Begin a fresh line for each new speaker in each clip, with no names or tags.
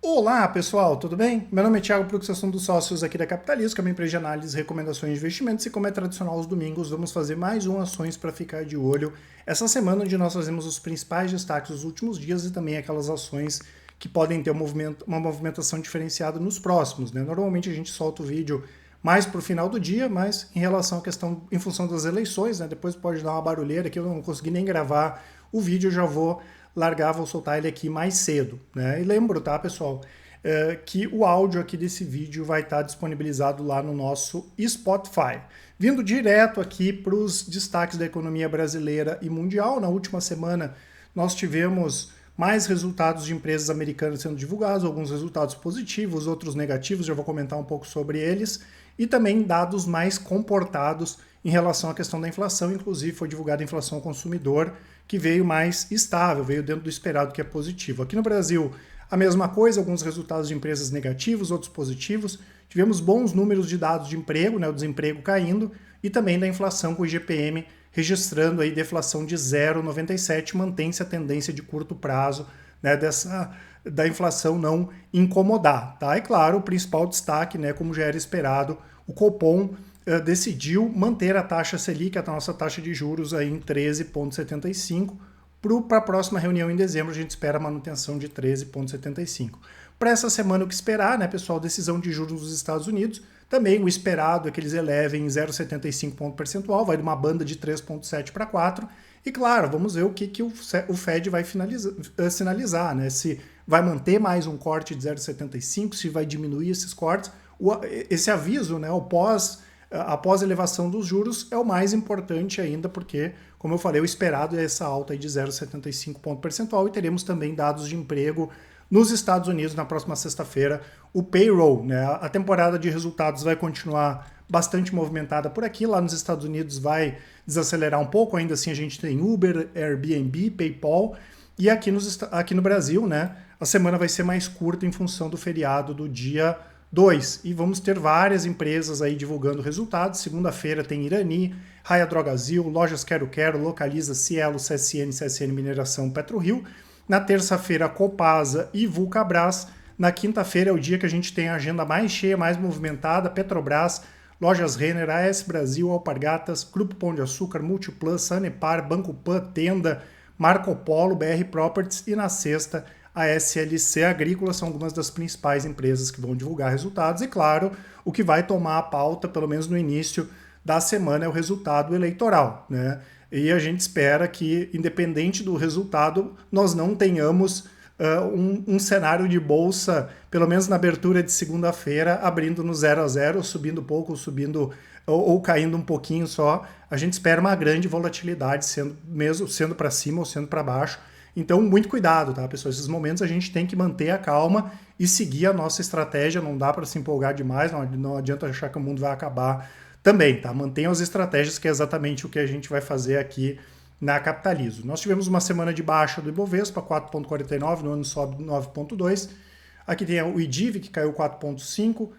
Olá pessoal, tudo bem? Meu nome é Thiago Pruxação dos Sócios aqui da Capitalismo, que é uma empresa de análise e recomendações de investimentos, e como é tradicional aos domingos, vamos fazer mais um Ações para ficar de olho. Essa semana onde nós fazemos os principais destaques dos últimos dias e também aquelas ações que podem ter uma movimentação diferenciada nos próximos, né? Normalmente a gente solta o vídeo mais para o final do dia, mas em relação à questão, em função das eleições, né? Depois pode dar uma barulheira que eu não consegui nem gravar o vídeo, eu já vou largar, vou soltar ele aqui mais cedo, né? E lembro, tá, pessoal, que o áudio aqui desse vídeo vai estar disponibilizado lá no nosso Spotify. Vindo direto aqui para os destaques da economia brasileira e mundial, na última semana nós tivemos mais resultados de empresas americanas sendo divulgados, alguns resultados positivos, outros negativos, já vou comentar um pouco sobre eles, e também dados mais comportados em relação à questão da inflação, inclusive foi divulgada a inflação ao consumidor, que veio mais estável, veio dentro do esperado, que é positivo. Aqui no Brasil, a mesma coisa, alguns resultados de empresas negativos, outros positivos. Tivemos bons números de dados de emprego, né, o desemprego caindo, e também da inflação com o IGPM registrando aí deflação de 0,97, mantém-se a tendência de curto prazo, né, da inflação não incomodar. Tá? E claro, o principal destaque, né, como já era esperado, o Copom decidiu manter a taxa Selic, a nossa taxa de juros, aí em 13,75%. Para a próxima reunião em dezembro, a gente espera a manutenção de 13,75%. Para essa semana, o que esperar, né, pessoal? Decisão de juros dos Estados Unidos. Também o esperado é que eles elevem em 0,75 ponto percentual, vai de uma banda de 3,7 para 4. E claro, vamos ver o que o Fed vai sinalizar, né? Se vai manter mais um corte de 0,75, se vai diminuir esses cortes. Esse aviso, né, após a elevação dos juros, é o mais importante ainda, porque, como eu falei, o esperado é essa alta aí de 0,75 ponto percentual, e teremos também dados de emprego nos Estados Unidos na próxima sexta-feira, o payroll, né? A temporada de resultados vai continuar bastante movimentada por aqui, lá nos Estados Unidos vai desacelerar um pouco, ainda assim a gente tem Uber, Airbnb, PayPal, e aqui no Brasil, né, a semana vai ser mais curta em função do feriado do dia 2, e vamos ter várias empresas aí divulgando resultados. Segunda-feira tem Irani, Raia Drogasil, Lojas Quero Quero, Localiza, Cielo, CSN Mineração, PetroRio. Na terça-feira, Copasa e Vulcabras. Na quinta-feira é o dia que a gente tem a agenda mais cheia, mais movimentada, Petrobras, Lojas Renner, AS Brasil, Alpargatas, Grupo Pão de Açúcar, Multiplus, Sanepar, Banco Pan, Tenda, Marco Polo, BR Properties, e na sexta, a SLC Agrícola. São algumas das principais empresas que vão divulgar resultados. E claro, o que vai tomar a pauta, pelo menos no início da semana, é o resultado eleitoral, né? E a gente espera que, independente do resultado, nós não tenhamos um cenário de bolsa, pelo menos na abertura de segunda-feira, abrindo no 0 a 0, subindo pouco, subindo ou caindo um pouquinho só. A gente espera uma grande volatilidade, sendo para cima ou sendo para baixo. Então, muito cuidado, tá, pessoal? Esses momentos a gente tem que manter a calma e seguir a nossa estratégia. Não dá para se empolgar demais, não adianta achar que o mundo vai acabar também, tá? Mantenham as estratégias, que é exatamente o que a gente vai fazer aqui na Capitalismo. Nós tivemos uma semana de baixa do Ibovespa, 4,49, no ano sobe 9,2. Aqui tem o IDIV, que caiu 4,5,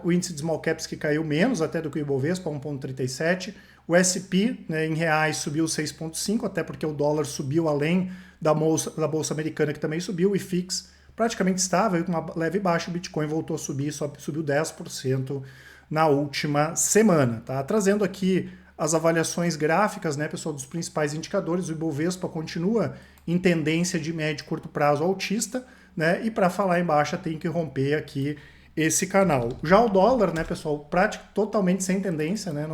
o índice de small caps, que caiu menos até do que o Ibovespa, 1,37. O SP, né, em reais, subiu 6,5, até porque o dólar subiu além da Bolsa Americana, que também subiu. O IFIX praticamente estável, com uma leve baixa. O Bitcoin voltou a subir, subiu 10% na última semana. Tá? Trazendo aqui as avaliações gráficas, né, pessoal, dos principais indicadores. O Ibovespa continua em tendência de médio e curto prazo altista, né, e para falar em baixa tem que romper aqui esse canal. Já o dólar, né, pessoal, totalmente sem tendência, né,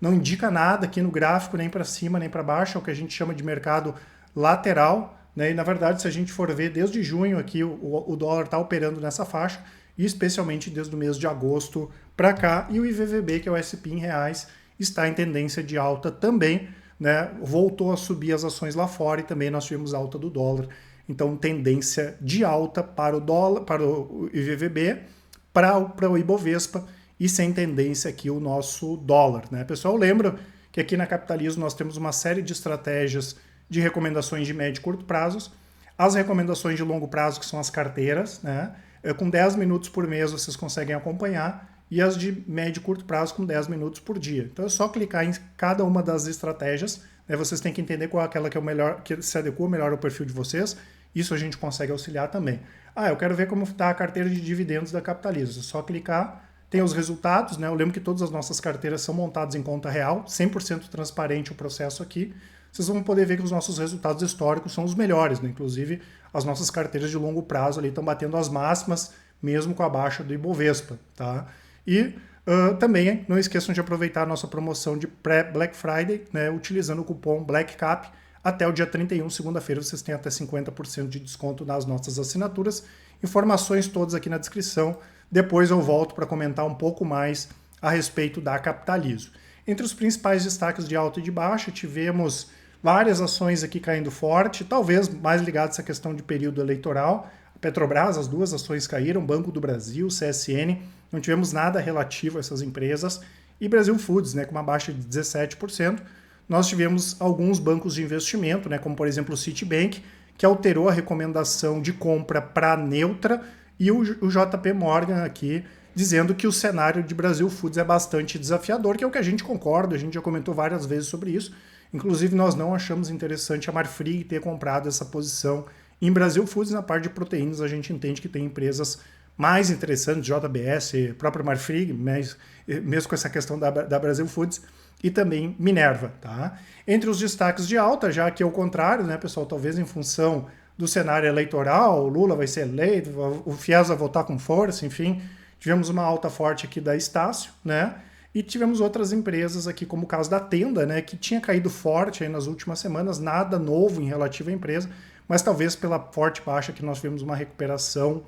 não indica nada aqui no gráfico, nem para cima nem para baixo, é o que a gente chama de mercado lateral, né, e na verdade, se a gente for ver, desde junho aqui o dólar está operando nessa faixa, e especialmente desde o mês de agosto para cá, e o IVVB, que é o SP em reais, está em tendência de alta também, né, voltou a subir as ações lá fora, e também nós tivemos alta do dólar. Então, tendência de alta para o dólar, para o IVVB, para o Ibovespa, e sem tendência aqui o nosso dólar, né? Pessoal, lembra que aqui na Capitalismo nós temos uma série de estratégias de recomendações de médio e curto prazos, as recomendações de longo prazo, que são as carteiras, né? Com 10 minutos por mês vocês conseguem acompanhar, e as de médio e curto prazo com 10 minutos por dia. Então é só clicar em cada uma das estratégias, né? Vocês têm que entender qual é aquela que é o melhor, que se adequa melhor ao perfil de vocês. Isso a gente consegue auxiliar também. eu quero ver como está a carteira de dividendos da Capitalizo. É só clicar, tem os resultados, né? Eu lembro que todas as nossas carteiras são montadas em conta real, 100% transparente o processo aqui. Vocês vão poder ver que os nossos resultados históricos são os melhores, né? Inclusive, as nossas carteiras de longo prazo ali estão batendo as máximas, mesmo com a baixa do Ibovespa, tá? E também não esqueçam de aproveitar a nossa promoção de pré-Black Friday, né? Utilizando o cupom BLACKCAP. Até o dia 31, segunda-feira, vocês têm até 50% de desconto nas nossas assinaturas. Informações todas aqui na descrição. Depois eu volto para comentar um pouco mais a respeito da Capitalizo. Entre os principais destaques de alta e de baixa, tivemos várias ações aqui caindo forte, talvez mais ligadas à questão de período eleitoral. A Petrobras, as duas ações caíram, Banco do Brasil, CSN, não tivemos nada relativo a essas empresas. E Brasil Foods, né, com uma baixa de 17%. Nós tivemos alguns bancos de investimento, né, como por exemplo o Citibank, que alterou a recomendação de compra para neutra, e o JP Morgan aqui dizendo que o cenário de Brasil Foods é bastante desafiador, que é o que a gente concorda, a gente já comentou várias vezes sobre isso. Inclusive nós não achamos interessante a Marfrig ter comprado essa posição em Brasil Foods. Na parte de proteínas a gente entende que tem empresas mais interessantes, JBS, própria Marfrig, mas mesmo com essa questão da Brasil Foods, e também Minerva, tá? Entre os destaques de alta, já que é o contrário, né, pessoal, talvez em função do cenário eleitoral, o Lula vai ser eleito, o FIES vai votar com força, enfim, tivemos uma alta forte aqui da Estácio, né? E tivemos outras empresas aqui, como o caso da Tenda, né, que tinha caído forte aí nas últimas semanas, nada novo em relativo à empresa, mas talvez pela forte baixa que nós tivemos uma recuperação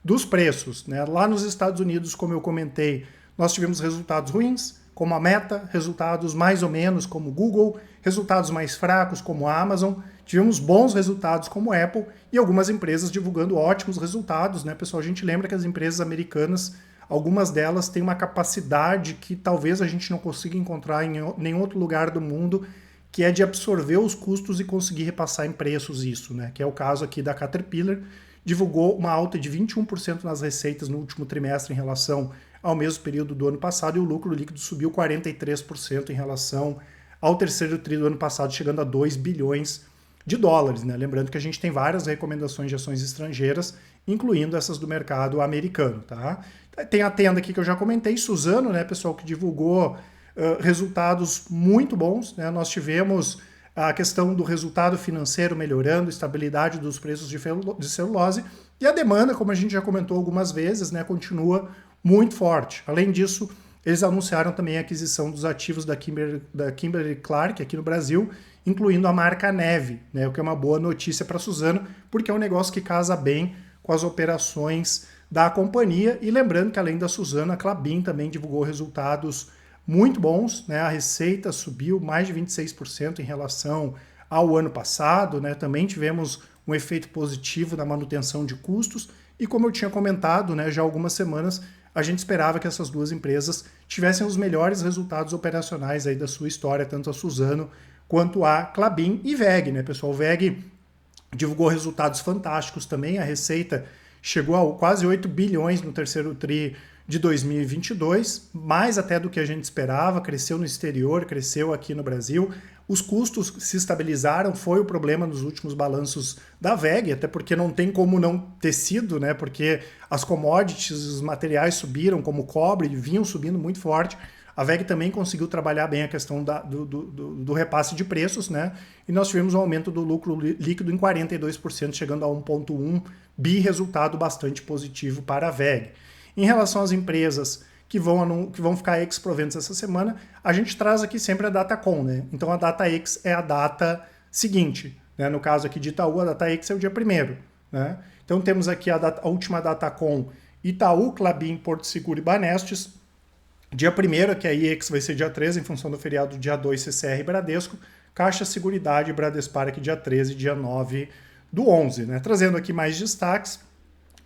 dos preços, né? Lá nos Estados Unidos, como eu comentei, nós tivemos resultados ruins, como a Meta, resultados mais ou menos como o Google, resultados mais fracos como a Amazon, tivemos bons resultados como a Apple e algumas empresas divulgando ótimos resultados, né, pessoal? A gente lembra que as empresas americanas, algumas delas têm uma capacidade que talvez a gente não consiga encontrar em nenhum outro lugar do mundo, que é de absorver os custos e conseguir repassar em preços isso, né? Que é o caso aqui da Caterpillar, divulgou uma alta de 21% nas receitas no último trimestre em relação ao mesmo período do ano passado, e o lucro líquido subiu 43% em relação ao terceiro tri do ano passado, chegando a 2 bilhões de dólares, né? Lembrando que a gente tem várias recomendações de ações estrangeiras, incluindo essas do mercado americano, tá? Tem a Tenda aqui que eu já comentei, Suzano, né, pessoal, que divulgou resultados muito bons, né? Nós tivemos a questão do resultado financeiro melhorando, estabilidade dos preços de celulose, e a demanda, como a gente já comentou algumas vezes, né, continua muito forte. Além disso, eles anunciaram também a aquisição dos ativos da Kimberly-Clark aqui no Brasil, incluindo a marca Neve, né, o que é uma boa notícia para a Suzano, porque é um negócio que casa bem com as operações da companhia. E lembrando que além da Suzano, a Klabin também divulgou resultados muito bons, né? A receita subiu mais de 26% em relação ao ano passado, né? Também tivemos um efeito positivo na manutenção de custos, e como eu tinha comentado, né, já há algumas semanas, a gente esperava que essas duas empresas tivessem os melhores resultados operacionais aí da sua história, tanto a Suzano quanto a Klabin e WEG, né, pessoal? O WEG divulgou resultados fantásticos também, a receita chegou a quase 8 bilhões no terceiro tri de 2022, mais até do que a gente esperava, cresceu no exterior, cresceu aqui no Brasil. Os custos se estabilizaram, foi o problema nos últimos balanços da WEG, até porque não tem como não ter sido, né? Porque as commodities, os materiais subiram, como o cobre, vinham subindo muito forte. A WEG também conseguiu trabalhar bem a questão do repasse de preços, né? E nós tivemos um aumento do lucro líquido em 42%, chegando a 1,1 bi, resultado bastante positivo para a WEG. Em relação às empresas que vão ficar ex-proventos essa semana, a gente traz aqui sempre a Datacom, né? Então a Data Ex é a data seguinte, né? No caso aqui de Itaú, a Data Ex é o dia 1º, né? Então temos aqui a última Datacom, Itaú, Klabin, Porto Seguro e Banestes. Dia 1º, que a IEX vai ser dia 13, em função do feriado, dia 2, CCR e Bradesco. Caixa Seguridade e Bradespar aqui dia 13 e dia 9 do 11, né? Trazendo aqui mais destaques,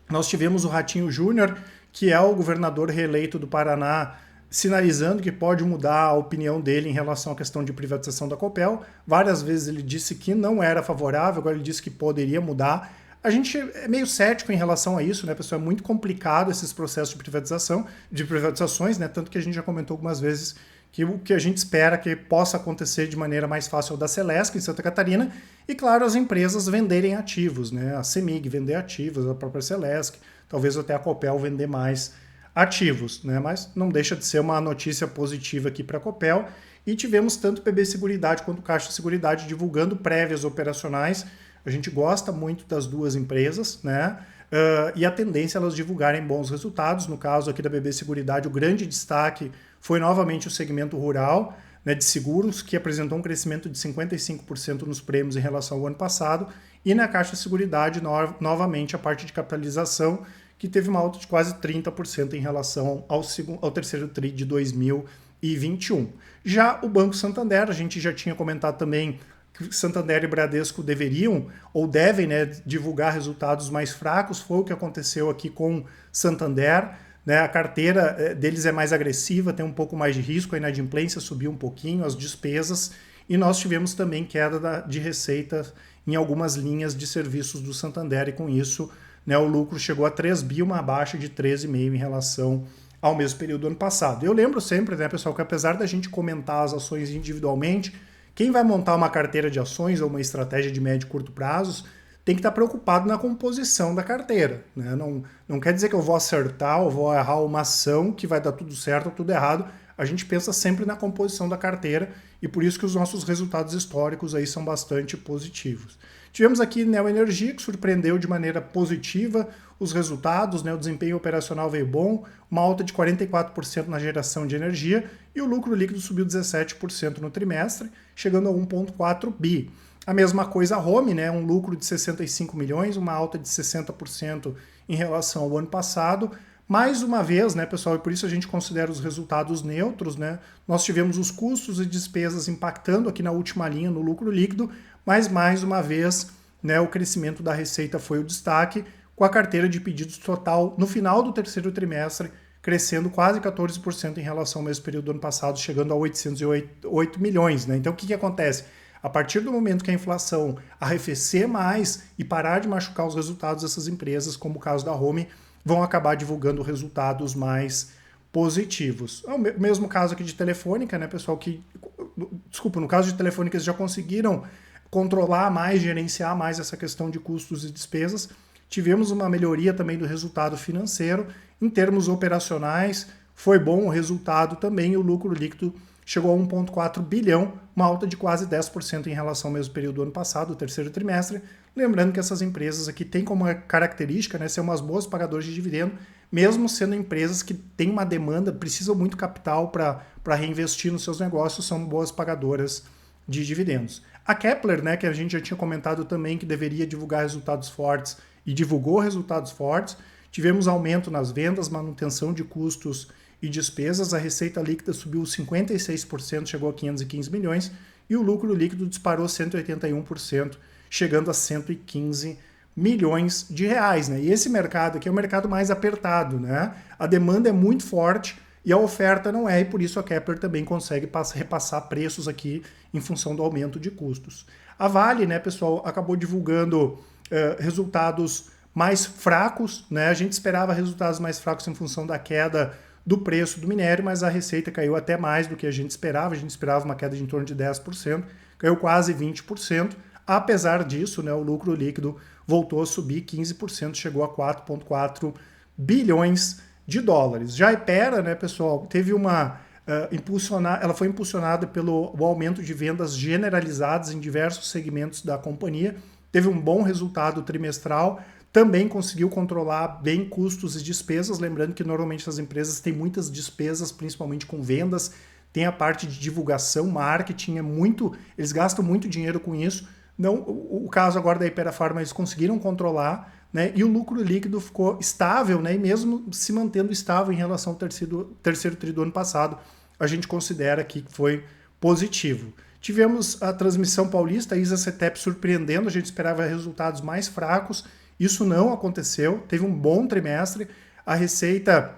nós tivemos o Ratinho Júnior, que é o governador reeleito do Paraná, sinalizando que pode mudar a opinião dele em relação à questão de privatização da Copel. Várias vezes ele disse que não era favorável, agora ele disse que poderia mudar. A gente é meio cético em relação a isso, né, pessoal? É muito complicado esses processos de privatizações, né? Tanto que a gente já comentou algumas vezes que o que a gente espera que possa acontecer de maneira mais fácil da Celesc, em Santa Catarina, e claro, as empresas venderem ativos, né? A CEMIG vender ativos, a própria Celesc, talvez até a Copel vender mais ativos, né? Mas não deixa de ser uma notícia positiva aqui para a Copel. E tivemos tanto o PB Seguridade quanto o Caixa Seguridade divulgando prévias operacionais. A gente gosta muito das duas empresas, né? E a tendência é elas divulgarem bons resultados. No caso aqui da BB Seguridade, o grande destaque foi novamente o segmento rural, né, de seguros, que apresentou um crescimento de 55% nos prêmios em relação ao ano passado. E na Caixa Seguridade, novamente, a parte de capitalização, que teve uma alta de quase 30% em relação ao terceiro TRI de 2021. Já o Banco Santander, a gente já tinha comentado também que Santander e Bradesco deveriam ou devem, né, divulgar resultados mais fracos. Foi o que aconteceu aqui com Santander, né? A carteira deles é mais agressiva, tem um pouco mais de risco, a inadimplência subiu um pouquinho, as despesas, e nós tivemos também queda de receita em algumas linhas de serviços do Santander, e com isso, né, o lucro chegou a 3 bi, uma baixa de 13,5 em relação ao mesmo período do ano passado. Eu lembro sempre, né, pessoal, que apesar da gente comentar as ações individualmente, quem vai montar uma carteira de ações ou uma estratégia de médio e curto prazos tem que estar preocupado na composição da carteira, né? Não quer dizer que eu vou acertar ou vou errar uma ação que vai dar tudo certo ou tudo errado. A gente pensa sempre na composição da carteira e por isso que os nossos resultados históricos aí são bastante positivos. Tivemos aqui Neo Energia, que surpreendeu de maneira positiva os resultados, né? O desempenho operacional veio bom, uma alta de 44% na geração de energia e o lucro líquido subiu 17% no trimestre, chegando a 1,4 bi. A mesma coisa a Home, né? Um lucro de 65 milhões, uma alta de 60% em relação ao ano passado. Mais uma vez, né, pessoal, e por isso a gente considera os resultados neutros, né? Nós tivemos os custos e despesas impactando aqui na última linha no lucro líquido, mas mais uma vez, né, o crescimento da receita foi o destaque, com a carteira de pedidos total no final do terceiro trimestre crescendo quase 14% em relação ao mesmo período do ano passado, chegando a 808 milhões, né? Então o que acontece? A partir do momento que a inflação arrefecer mais e parar de machucar os resultados dessas empresas, como o caso da Home, vão acabar divulgando resultados mais positivos. É o mesmo caso aqui de Telefônica, né, pessoal? Desculpa, no caso de Telefônica, eles já conseguiram controlar mais, gerenciar mais essa questão de custos e despesas. Tivemos uma melhoria também do resultado financeiro. Em termos operacionais, foi bom o resultado também, e o lucro líquido chegou a 1,4 bilhão, uma alta de quase 10% em relação ao mesmo período do ano passado, o terceiro trimestre. Lembrando que essas empresas aqui têm como característica, né, ser umas boas pagadoras de dividendo, mesmo sendo empresas que têm uma demanda, precisam muito capital para reinvestir nos seus negócios, são boas pagadoras de dividendos. A Kepler, né, que a gente já tinha comentado também que deveria divulgar resultados fortes e divulgou resultados fortes. Tivemos aumento nas vendas, manutenção de custos e despesas, a receita líquida subiu 56%, chegou a 515 milhões, e o lucro líquido disparou 181%, chegando a 115 milhões de reais, né? E esse mercado aqui é o mercado mais apertado, né? A demanda é muito forte e a oferta não é, e por isso a Kepler também consegue repassar preços aqui em função do aumento de custos. A Vale, né, pessoal, acabou divulgando resultados mais fracos, né? A gente esperava resultados mais fracos em função da queda do preço do minério, mas a receita caiu até mais do que a gente esperava uma queda de em torno de 10%, caiu quase 20%. Apesar disso, né, o lucro líquido voltou a subir 15%, chegou a 4,4 bilhões de dólares. Já a Hypera, né, pessoal, teve ela foi impulsionada pelo aumento de vendas generalizadas em diversos segmentos da companhia, teve um bom resultado trimestral, também conseguiu controlar bem custos e despesas, lembrando que normalmente essas empresas têm muitas despesas, principalmente com vendas, tem a parte de divulgação, marketing, eles gastam muito dinheiro com isso. Não, o caso agora da Hypera Pharma, eles conseguiram controlar, né, e o lucro líquido ficou estável, né, e mesmo se mantendo estável em relação ao terceiro tri do ano passado, a gente considera que foi positivo. Tivemos a Transmissão Paulista, a ISA-CETEP surpreendendo, a gente esperava resultados mais fracos, isso não aconteceu, teve um bom trimestre, a receita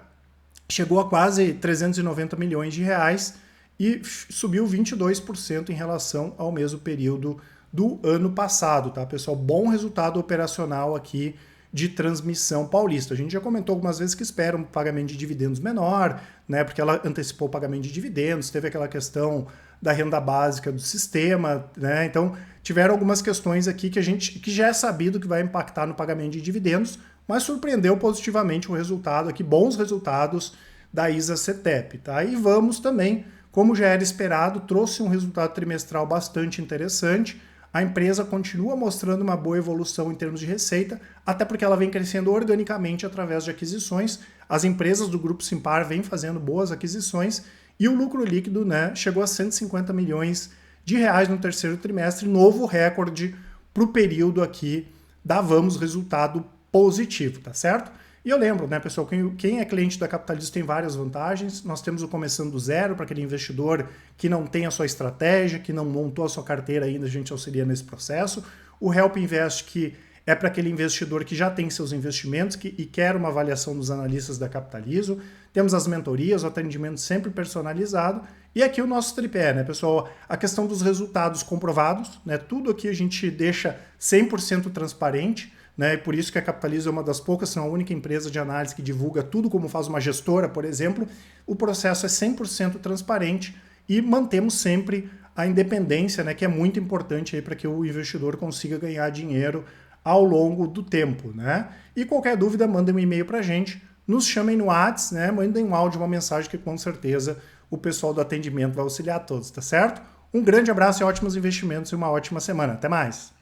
chegou a quase 390 milhões de reais e subiu 22% em relação ao mesmo período do ano passado, tá, pessoal? Bom resultado operacional aqui de Transmissão Paulista. A gente já comentou algumas vezes que espera um pagamento de dividendos menor, né, porque ela antecipou o pagamento de dividendos, teve aquela questão da renda básica do sistema, né? Então tiveram algumas questões aqui que já é sabido que vai impactar no pagamento de dividendos, mas surpreendeu positivamente o resultado aqui, bons resultados da ISA-CTEP, tá? E vamos também, como já era esperado, trouxe um resultado trimestral bastante interessante. A empresa continua mostrando uma boa evolução em termos de receita, até porque ela vem crescendo organicamente através de aquisições. As empresas do Grupo Simpar vêm fazendo boas aquisições e o lucro líquido, né, chegou a 150 milhões de reais no terceiro trimestre, novo recorde para o período aqui da Vamos, resultado positivo, tá certo? E eu lembro, né, pessoal, quem é cliente da Capitalizo tem várias vantagens. Nós temos o Começando do Zero, para aquele investidor que não tem a sua estratégia, que não montou a sua carteira ainda, a gente auxilia nesse processo. O Help Invest, que é para aquele investidor que já tem seus investimentos e quer uma avaliação dos analistas da Capitalizo. Temos as mentorias, o atendimento sempre personalizado. E aqui o nosso tripé, né, pessoal? A questão dos resultados comprovados, né? Tudo aqui a gente deixa 100% transparente, né? E por isso que a Capitalizo é uma das poucas, se não a única empresa de análise que divulga tudo como faz uma gestora, por exemplo. O processo é 100% transparente e mantemos sempre a independência, né, que é muito importante para que o investidor consiga ganhar dinheiro ao longo do tempo, né? E qualquer dúvida, mandem um e-mail para a gente, nos chamem no WhatsApp, né? Mandem um áudio, uma mensagem que com certeza o pessoal do atendimento vai auxiliar a todos, tá certo? Um grande abraço e ótimos investimentos e uma ótima semana. Até mais!